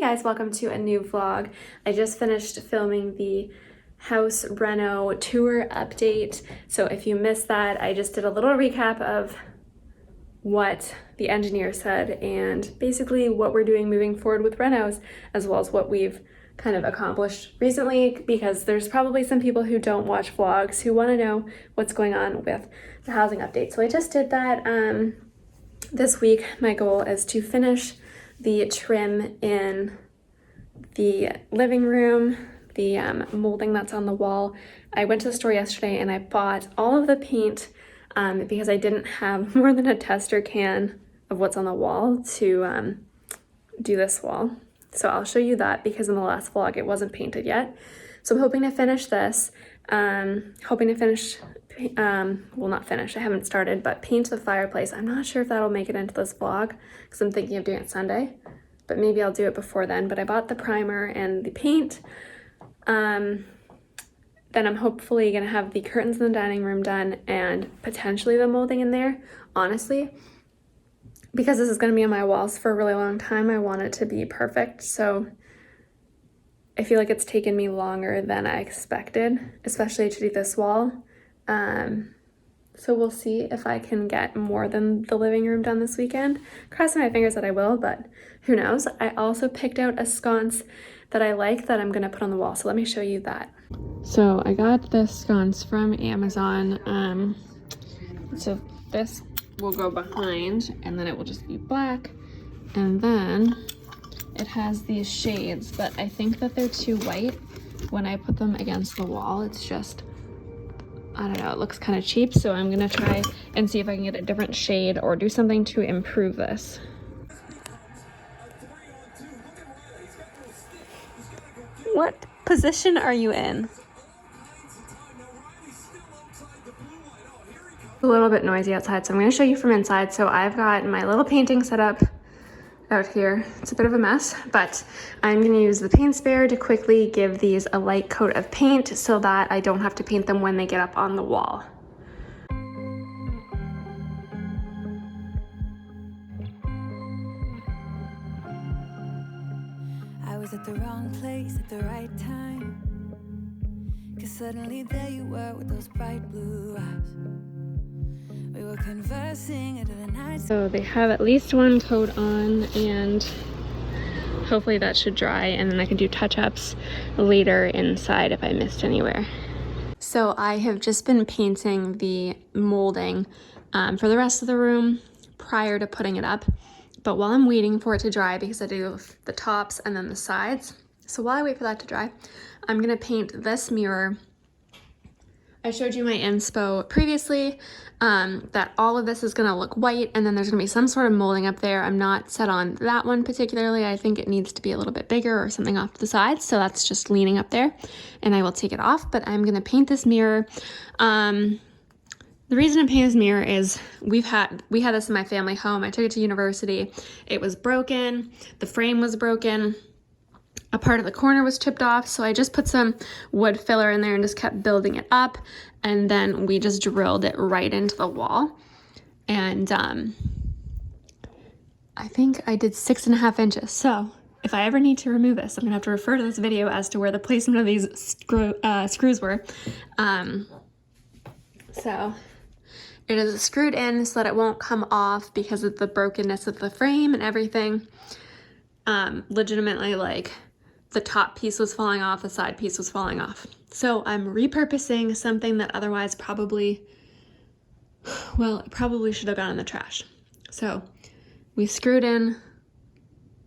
guys, welcome to a new vlog. I just finished filming the house reno tour update. So if you missed that, I just did a little recap of what the engineer said and basically what we're doing moving forward with renos, as well as what we've kind of accomplished recently, because there's probably some people who don't watch vlogs who want to know what's going on with the housing update. So I just did that. This week my goal is to finish the trim in the living room, the molding that's on the wall. I went to the store yesterday and I bought all of the paint because I didn't have more than a tester can of what's on the wall to do this wall. So I'll show you that because in the last vlog it wasn't painted yet. So I'm hoping to finish this, hoping to finish, well, not finish, I haven't started, but paint the fireplace. I'm not sure if that'll make it into this vlog because I'm thinking of doing it Sunday, but maybe I'll do it before then. But I bought the primer and the paint. Then I'm hopefully gonna have the curtains in the dining room done and potentially the molding in there. Honestly, because this is gonna be on my walls for a really long time, I want it to be perfect. So I feel like it's taken me longer than I expected, especially to do this wall. So we'll see if I can get more than the living room done this weekend. Crossing my fingers that I will, but who knows. I also picked out a sconce that I like that I'm gonna put on the wall. So let me show you that. So I got this sconce from Amazon. So this will go behind and then it will just be black. And then it has these shades, but I think that they're too white when I put them against the wall. It's just, I don't know, it looks kind of cheap. So I'm gonna try and see if I can get a different shade or do something to improve this. What position are you in? A little bit noisy outside, so I'm going to show you from inside. So I've got my little painting set up out here. It's a bit of a mess, but I'm going to use the paint sprayer to quickly give these a light coat of paint so that I don't have to paint them when they get up on the wall. I was at the wrong place at the right time, 'cause suddenly there you were with those bright blue eyes. We were conversing into the night. So they have at least one coat on, and hopefully that should dry, and then I can do touch-ups later inside if I missed anywhere. So I have just been painting the molding for the rest of the room prior to putting it up. But while I'm waiting for it to dry, because I do the tops and then the sides, so while I wait for that to dry, I'm gonna paint this mirror. I showed you my inspo previously, that all of this is gonna look white, and then there's gonna be some sort of molding up there. I'm not set on that one particularly. I think it needs to be a little bit bigger or something off to the side, so that's just leaning up there, and I will take it off, but I'm gonna paint this mirror. The reason I'm painting this mirror is we had this in my family home. I took it to university. It was broken. The frame was broken. A part of the corner was chipped off. So I just put some wood filler in there and just kept building it up. And then we just drilled it right into the wall. And I think I did 6.5 inches. So if I ever need to remove this, I'm gonna have to refer to this video as to where the placement of these screws were. So it is screwed in so that it won't come off because of the brokenness of the frame and everything. Legitimately, like, the top piece was falling off, the side piece was falling off. So I'm repurposing something that otherwise probably, well, it probably should have gone in the trash. So we screwed in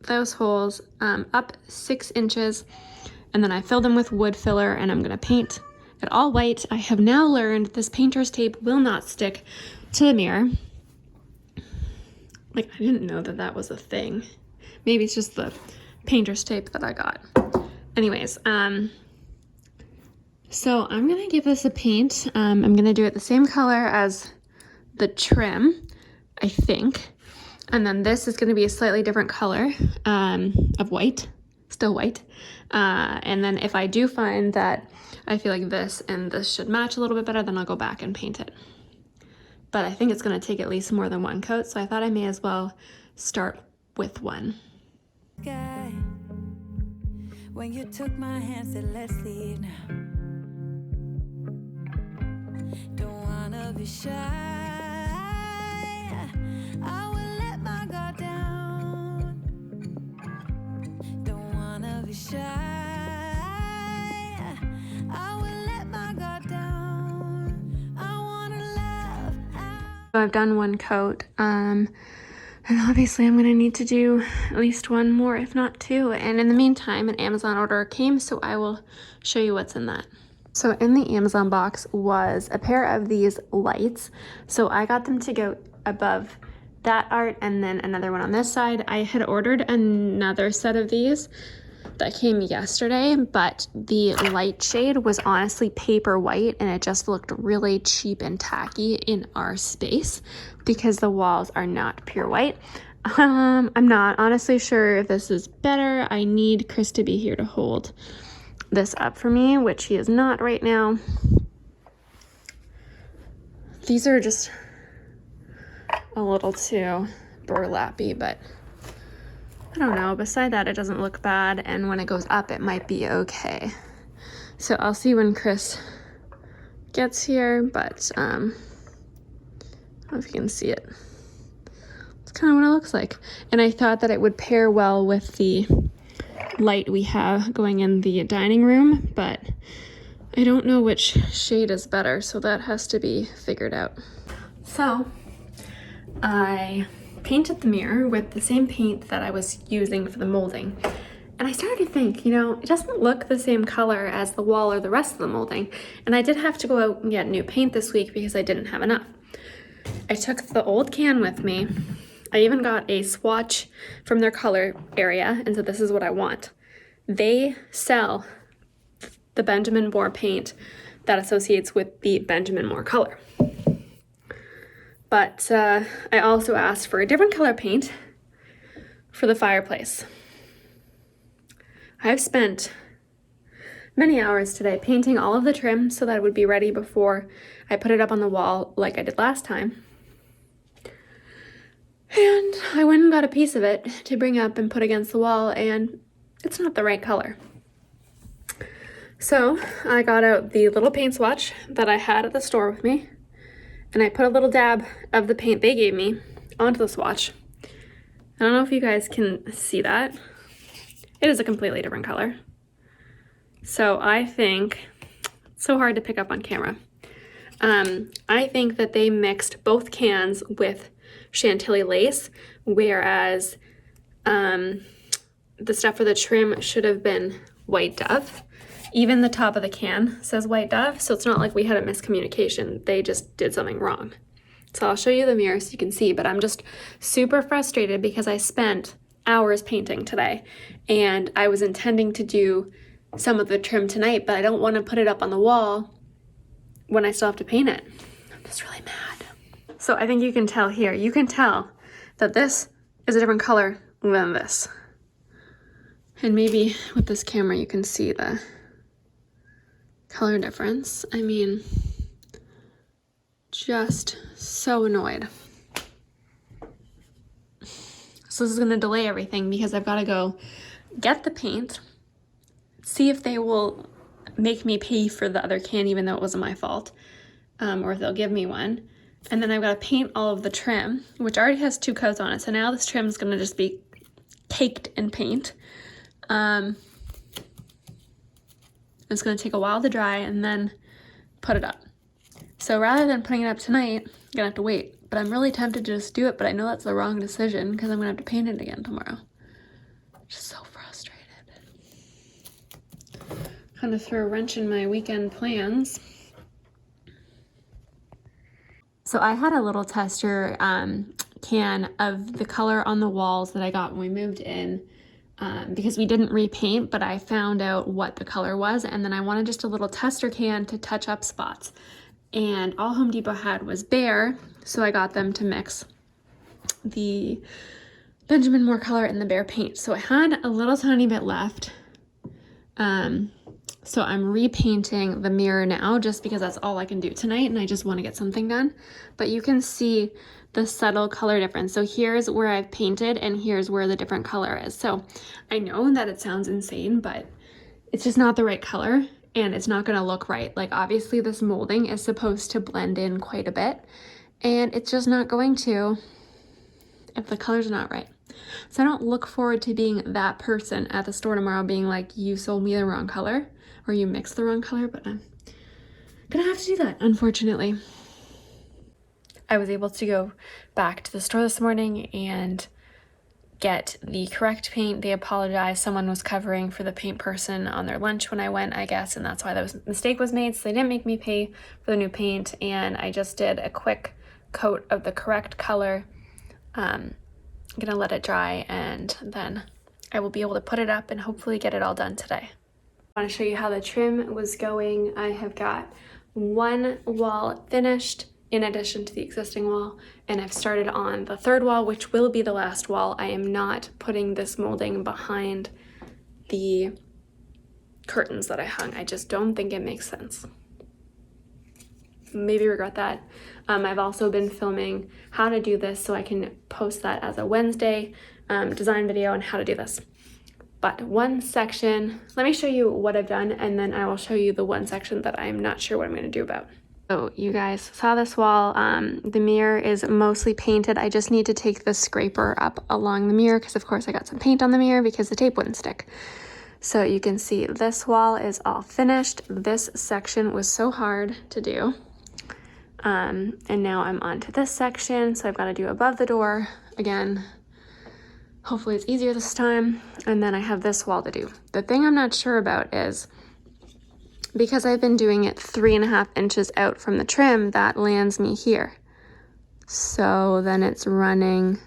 those holes up 6 inches, and then I filled them with wood filler, and I'm gonna paint it all white. I have now learned this painter's tape will not stick to the mirror. Like, I didn't know that that was a thing. Maybe it's just the painter's tape that I got. Anyways, so I'm gonna give this a paint. I'm gonna do it the same color as the trim, I think. And then this is gonna be a slightly different color of white, still white. And then if I do find that I feel like this and this should match a little bit better, then I'll go back and paint it. But I think it's gonna take at least more than one coat, so I thought I may as well start with one. Sky, when you took my hand, said let's leave now. Don't wanna be shy, I will let my guard down. Don't wanna be shy, I will let my guard down. I wanna love out. So I've done one coat, and obviously I'm gonna need to do at least one more, if not two. And in the meantime, an Amazon order came, so I will show you what's in that. So in the Amazon box was a pair of these lights. So I got them to go above that art and then another one on this side. I had ordered another set of these that came yesterday, but the light shade was honestly paper white and it just looked really cheap and tacky in our space because the walls are not pure white. I'm not honestly sure if this is better. I need Chris to be here to hold this up for me, which he is not right now. These are just a little too burlappy, but I don't know. Beside that, it doesn't look bad, and when it goes up, it might be okay. So I'll see when Chris gets here, but I don't know if you can see it. It's kind of what it looks like. And I thought that it would pair well with the light we have going in the dining room, but I don't know which shade is better, so that has to be figured out. So I painted the mirror with the same paint that I was using for the molding, and I started to think, you know, it doesn't look the same color as the wall or the rest of the molding, and I did have to go out and get new paint this week because I didn't have enough. I took the old can with me. I even got a swatch from their color area and said, this is what I want. They sell the Benjamin Moore paint that associates with the Benjamin Moore color. But I also asked for a different color paint for the fireplace. I've spent many hours today painting all of the trim so that it would be ready before I put it up on the wall like I did last time. And I went and got a piece of it to bring up and put against the wall, and it's not the right color. So I got out the little paint swatch that I had at the store with me, and I put a little dab of the paint they gave me onto the swatch. I don't know if you guys can see that. It is a completely different color. So I think, it's so hard to pick up on camera. I think that they mixed both cans with Chantilly lace, whereas the stuff for the trim should have been white dove. Even the top of the can says white dove, so it's not like we had a miscommunication. They just did something wrong. So I'll show you the mirror so you can see, but I'm just super frustrated because I spent hours painting today, and I was intending to do some of the trim tonight, but I don't want to put it up on the wall when I still have to paint it. I'm just really mad. So I think you can tell here, you can tell that this is a different color than this. And maybe with this camera you can see the color difference. I mean, just so annoyed. So this is gonna delay everything because I've gotta go get the paint, see if they will make me pay for the other can even though it wasn't my fault, or if they'll give me one. And then I've got to paint all of the trim, which already has 2 coats on it. So now this trim is going to just be caked in paint. It's going to take a while to dry and then put it up. So rather than putting it up tonight, I'm going to have to wait. But I'm really tempted to just do it, but I know that's the wrong decision because I'm going to have to paint it again tomorrow. Just so frustrated. Kind of throw a wrench in my weekend plans. So I had a little tester can of the color on the walls that I got when we moved in because we didn't repaint, but I found out what the color was, and then I wanted just a little tester can to touch up spots. And all Home Depot had was Bear, so I got them to mix the Benjamin Moore color and the Bear paint. So I had a little tiny bit left. So I'm repainting the mirror now just because that's all I can do tonight and I just want to get something done. But you can see the subtle color difference. So here's where I've painted and here's where the different color is. So I know that it sounds insane, but it's just not the right color and it's not gonna look right. Like obviously this molding is supposed to blend in quite a bit and it's just not going to if the color's not right. So I don't look forward to being that person at the store tomorrow being like, you sold me the wrong color or you mixed the wrong color, but I'm gonna have to do that, unfortunately. I was able to go back to the store this morning and get the correct paint. They apologized. Someone was covering for the paint person on their lunch when I went, I guess, and that's why that mistake was made. So they didn't make me pay for the new paint, and I just did a quick coat of the correct color. I'm gonna let it dry, and then I will be able to put it up and hopefully get it all done today. I want to show you how the trim was going. I have got one wall finished in addition to the existing wall, and I've started on the third wall, which will be the last wall. I am not putting this molding behind the curtains that I hung. I just don't think it makes sense. Maybe regret that. I've also been filming how to do this so I can post that as a Wednesday design video on how to do this. But one section, let me show you what I've done and then I will show you the one section that I'm not sure what I'm gonna do about. So you guys saw this wall. The mirror is mostly painted. I just need to take the scraper up along the mirror because of course I got some paint on the mirror because the tape wouldn't stick. So you can see this wall is all finished. This section was so hard to do. And now I'm on to this section. So I've got to do above the door again. Hopefully it's easier this time. And then I have this wall to do. The thing I'm not sure about is because I've been doing it 3.5 inches out from the trim, that lands me here. So then it's running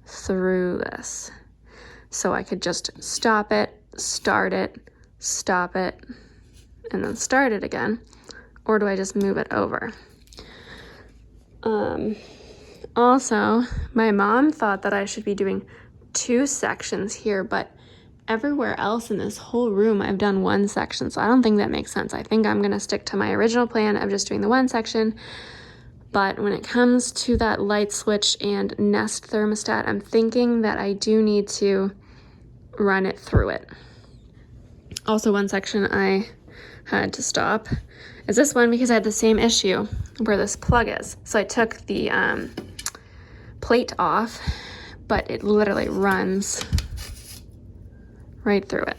through this. So I could just stop it, start it, stop it, and then start it again. Or do I just move it over? Also, my mom thought that I should be doing 2 sections here, but everywhere else in this whole room, I've done 1 section, so I don't think that makes sense. I think I'm gonna stick to my original plan of just doing the 1 section, but when it comes to that light switch and Nest thermostat, I'm thinking that I do need to run it through it. Also, 1 section I had to stop is this one because I had the same issue where this plug is. So I took the plate off, but it literally runs right through it.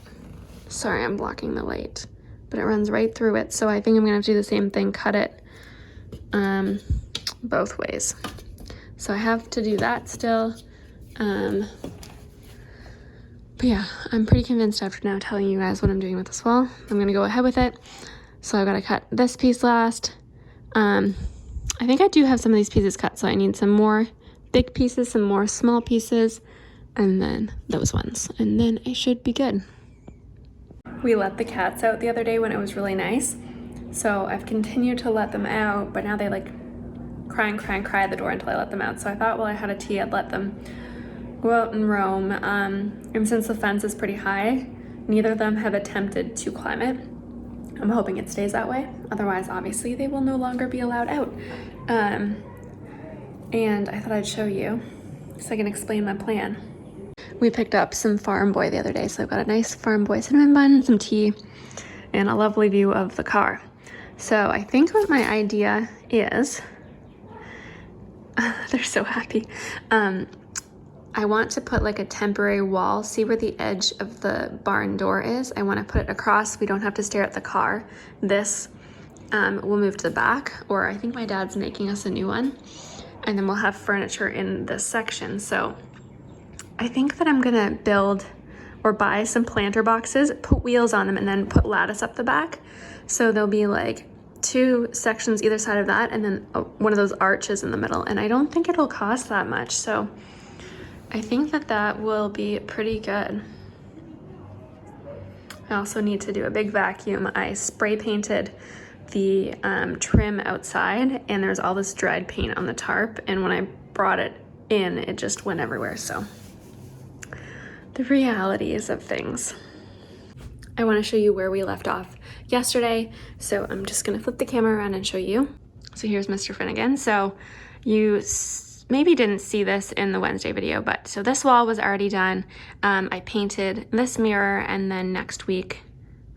Sorry, I'm blocking the light, but it runs right through it. So I think I'm gonna have to do the same thing, cut it both ways. So I have to do that still. But yeah, I'm pretty convinced after now telling you guys what I'm doing with this wall. I'm gonna go ahead with it. So I've gotta cut this piece last. I think I do have some of these pieces cut, so I need some more big pieces, some more small pieces, and then those ones, and then I should be good. We let the cats out the other day when it was really nice, so I've continued to let them out, but now they like cry at the door until I let them out. So I thought while I had a tea, I'd let them go out and roam. And since the fence is pretty high, neither of them have attempted to climb it. I'm hoping it stays that way. Otherwise, obviously, they will no longer be allowed out. And I thought I'd show you so I can explain my plan. We picked up some Farm Boy the other day, so I've got a nice Farm Boy cinnamon bun, some tea, and a lovely view of the car. So I think what my idea is, they're so happy. I want to put like a temporary wall. See where the edge of the barn door is? I want to put it across. We don't have to stare at the car. This will move to the back, or I think my dad's making us a new one. And then we'll have furniture in this section. So I think that I'm gonna build or buy some planter boxes, put wheels on them, and then put lattice up the back. So there'll be like 2 sections either side of that, and then one of those arches in the middle. And I don't think it'll cost that much. So I think that that will be pretty good. I also need to do a big vacuum. I spray painted the trim outside, and there's all this dried paint on the tarp, and when I brought it in, it just went everywhere. So the realities of things. I want to show you where we left off yesterday, so I'm just gonna flip the camera around and show you. So here's Mr. Finnegan. So maybe didn't see this in the Wednesday video, but so this wall was already done. I painted this mirror, and then next week,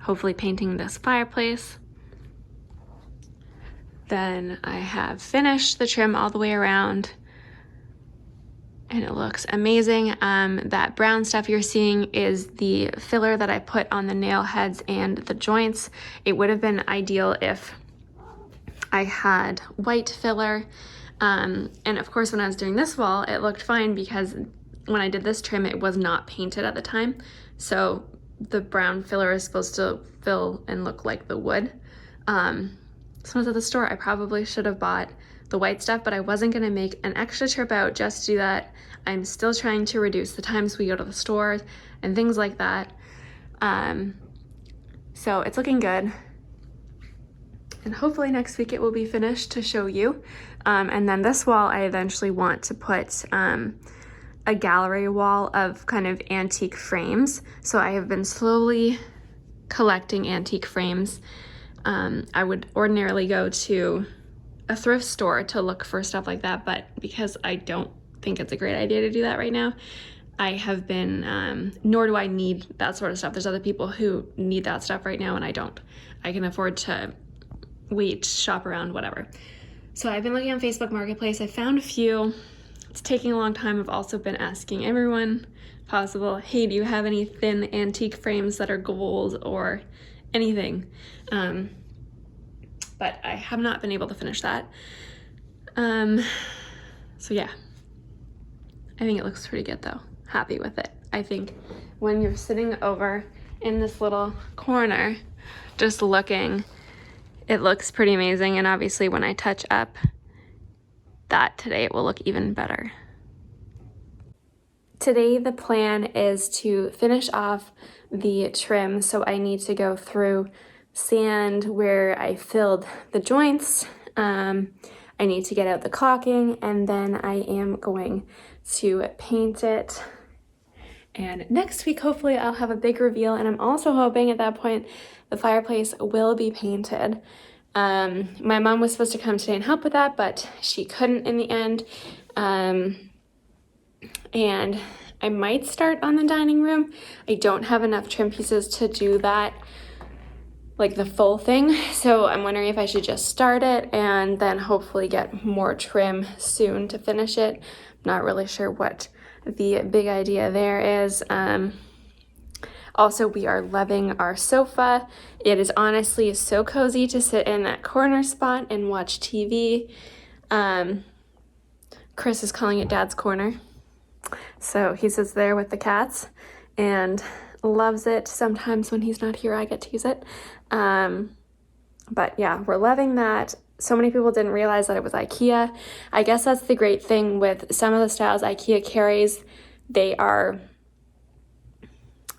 hopefully painting this fireplace. Then I have finished the trim all the way around, and it looks amazing. That brown stuff you're seeing is the filler that I put on the nail heads and the joints. It would have been ideal if I had white filler. And of course, when I was doing this wall, it looked fine because when I did this trim, it was not painted at the time. So the brown filler is supposed to fill and look like the wood. So when I was at the store, I probably should have bought the white stuff, but I wasn't gonna make an extra trip out just to do that. I'm still trying to reduce the times we go to the store and things like that. So it's looking good. And hopefully next week it will be finished to show you. And then this wall, I eventually want to put a gallery wall of kind of antique frames. So I have been slowly collecting antique frames. I would ordinarily go to a thrift store to look for stuff like that, but because I don't think it's a great idea to do that right now, I have been, nor do I need that sort of stuff. There's other people who need that stuff right now, and I don't. I can afford to wait, shop around, whatever. So I've been looking on Facebook Marketplace. I found a few. It's taking a long time. I've also been asking everyone possible, hey, do you have any thin antique frames that are gold or anything? But I have not been able to finish that. So yeah, I think it looks pretty good though. Happy with it. I think when you're sitting over in this little corner, just looking, it looks pretty amazing. And obviously when I touch up that today, it will look even better. Today, the plan is to finish off the trim. So I need to go through sand where I filled the joints. I need to get out the caulking, and then I am going to paint it. And next week, hopefully I'll have a big reveal, and I'm also hoping at that point the fireplace will be painted. My mom was supposed to come today and help with that, but she couldn't in the end. And I might start on the dining room. I don't have enough trim pieces to do that, like the full thing. So I'm wondering if I should just start it and then hopefully get more trim soon to finish it. I'm not really sure what the big idea there is. Also, we are loving our sofa. It is honestly so cozy to sit in that corner spot and watch TV. Chris is calling it Dad's Corner. So he sits there with the cats and loves it. Sometimes when he's not here, I get to use it. But yeah, we're loving that. So many people didn't realize that it was IKEA. I guess that's the great thing with some of the styles IKEA carries. They are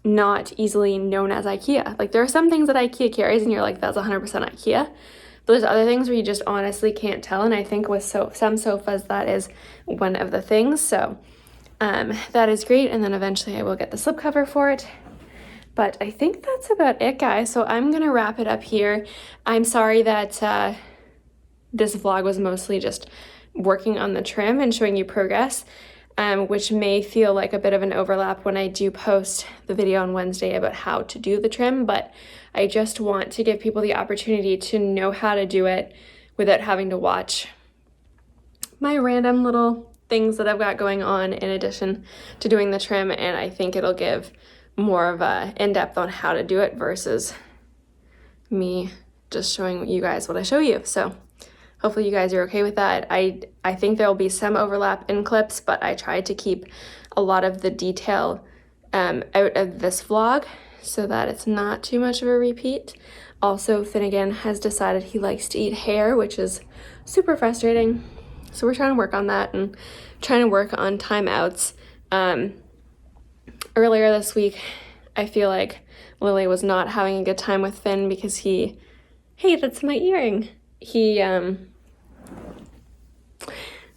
not easily known as IKEA. Like, there are some things that IKEA carries and you're like, that's 100% IKEA. But there's other things where you just honestly can't tell. And I think with some sofas, that is one of the things. So that is great. And then eventually I will get the slipcover for it. But I think that's about it, guys. So I'm going to wrap it up here. I'm sorry that this vlog was mostly just working on the trim and showing you progress, which may feel like a bit of an overlap when I do post the video on Wednesday about how to do the trim. But I just want to give people the opportunity to know how to do it without having to watch my random little things that I've got going on in addition to doing the trim. And I think it'll give more of a in-depth on how to do it versus me just showing you guys what I show you. So hopefully you guys are okay with that. I think there will be some overlap in clips, but I tried to keep a lot of the detail out of this vlog so that it's not too much of a repeat. Also, Finnegan has decided he likes to eat hair, which is super frustrating. So we're trying to work on that and trying to work on timeouts. Earlier this week, I feel like Lily was not having a good time with Finn because hey, that's my earring.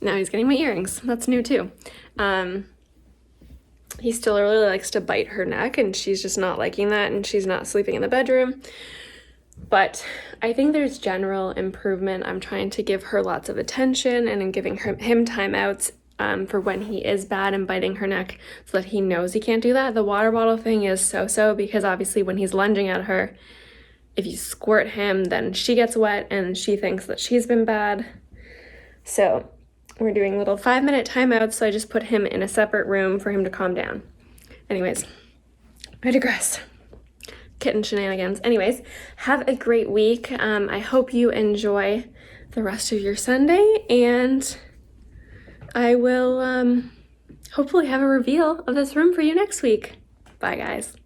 Now he's getting my earrings. That's new too. He still really likes to bite her neck, and she's just not liking that, and she's not sleeping in the bedroom. But I think there's general improvement. I'm trying to give her lots of attention and I'm giving him timeouts for when he is bad and biting her neck so that he knows he can't do that. The water bottle thing is so because obviously when he's lunging at her, if you squirt him, then she gets wet and she thinks that she's been bad. So we're doing little 5-minute timeouts, so I just put him in a separate room for him to calm down. Anyways, I digress. Kitten shenanigans. Anyways, have a great week. I hope you enjoy the rest of your Sunday, and I will hopefully have a reveal of this room for you next week. Bye, guys.